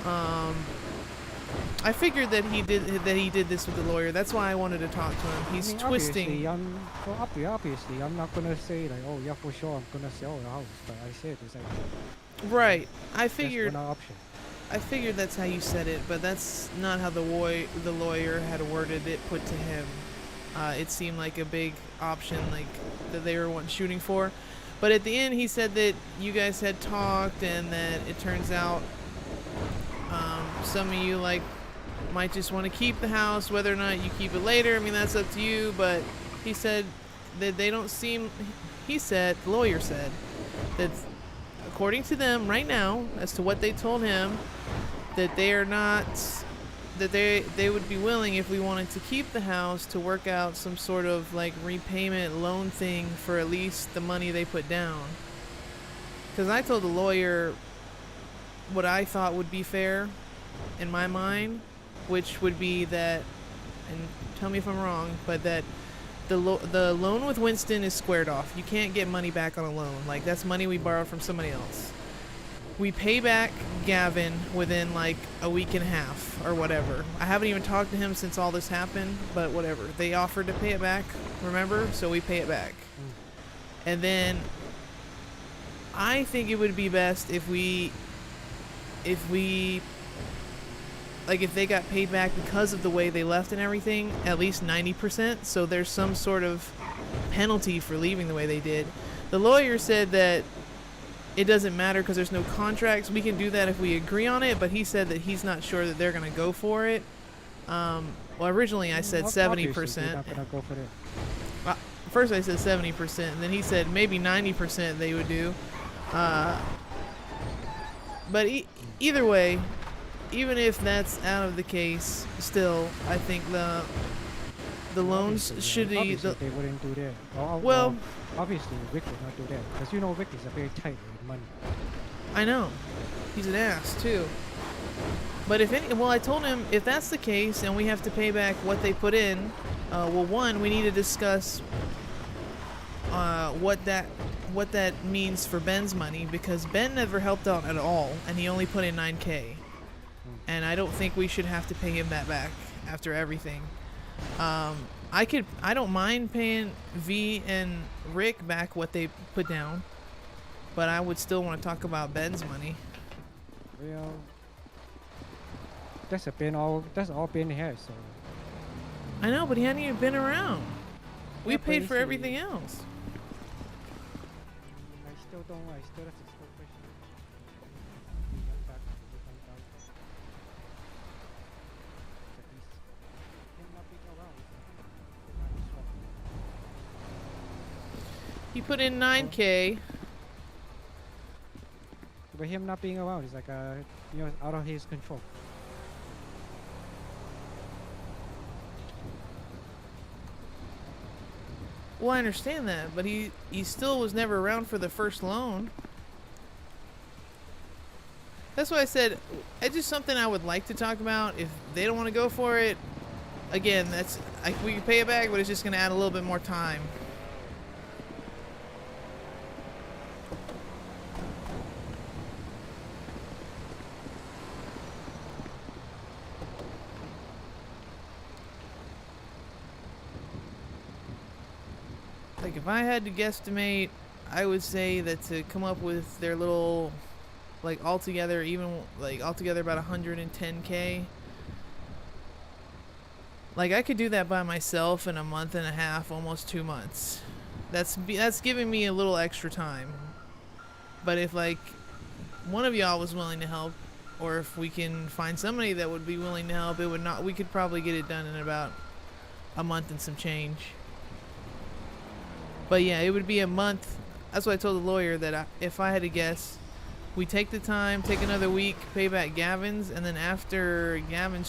I figured that he did this with the lawyer. That's why I wanted to talk to him. He's twisting. Obviously, I'm not gonna say like, oh yeah, for sure, I'm gonna sell the house. But I said it's like Right. that's one option. I figured that's how you said it, but that's not how the lawyer had worded it put to him. It seemed like a big option, like that they were shooting for. But at the end, he said that you guys had talked, and that it turns out some of you like might just want to keep the house. Whether or not you keep it later, I mean that's up to you. But he said that they don't seem. He said, the lawyer said, that according to them right now, as to what they told him, that they are not, that they would be willing, if we wanted to keep the house, to work out some sort of like repayment loan thing for at least the money they put down. Because I told the lawyer what I thought would be fair in my mind, which would be that, and tell me if I'm wrong, but that the loan with Winston is squared off. You can't get money back on a loan. Like, that's money we borrowed from somebody else. We pay back Gavin within like a week and a half or whatever. I haven't even talked to him since all this happened, but whatever. They offered to pay it back, remember? So we pay it back. And then I think it would be best if we like, if they got paid back because of the way they left and everything, at least 90%, so there's some sort of penalty for leaving the way they did. The lawyer said that it doesn't matter because there's no contracts. We can do that if we agree on it, but he said that he's not sure that they're going to go for it. Well, originally I said 70%. Not gonna go for it. First I said 70%, and then he said maybe 90% they would do. But either way, even if that's out of the case, still, I think the loans should be. They wouldn't do that. Well, obviously Rick would not do that because you know Rick is a very tight with money. I know, he's an ass too. But I told him if that's the case and we have to pay back what they put in, well, one, we need to discuss what that means for Ben's money, because Ben never helped out at all, and he only put in $9K. And I don't think we should have to pay him that back after everything. I don't mind paying V and Rick back what they put down, but I would still want to talk about Ben's money. Well, that's all Ben has. So. I know, but he hadn't even been around. We Yeah, paid but for you see, everything else. I still that's a question. He put in 9K. But him not being around is like out of his control. Well, I understand that, but he still was never around for the first loan. That's why I said it's just something I would like to talk about. If they don't want to go for it, again, we can pay it back, but it's just going to add a little bit more time. Like, if I had to guesstimate, I would say that to come up with their little, like, altogether about 110K. Like, I could do that by myself in a month and a half, almost 2 months. That's giving me a little extra time. But if, like, one of y'all was willing to help, or if we can find somebody that would be willing to help, we could probably get it done in about a month and some change. But yeah, it would be a month. That's what I told the lawyer, that if I had to guess, we take the time, take another week, pay back Gavin's, and then after Gavin's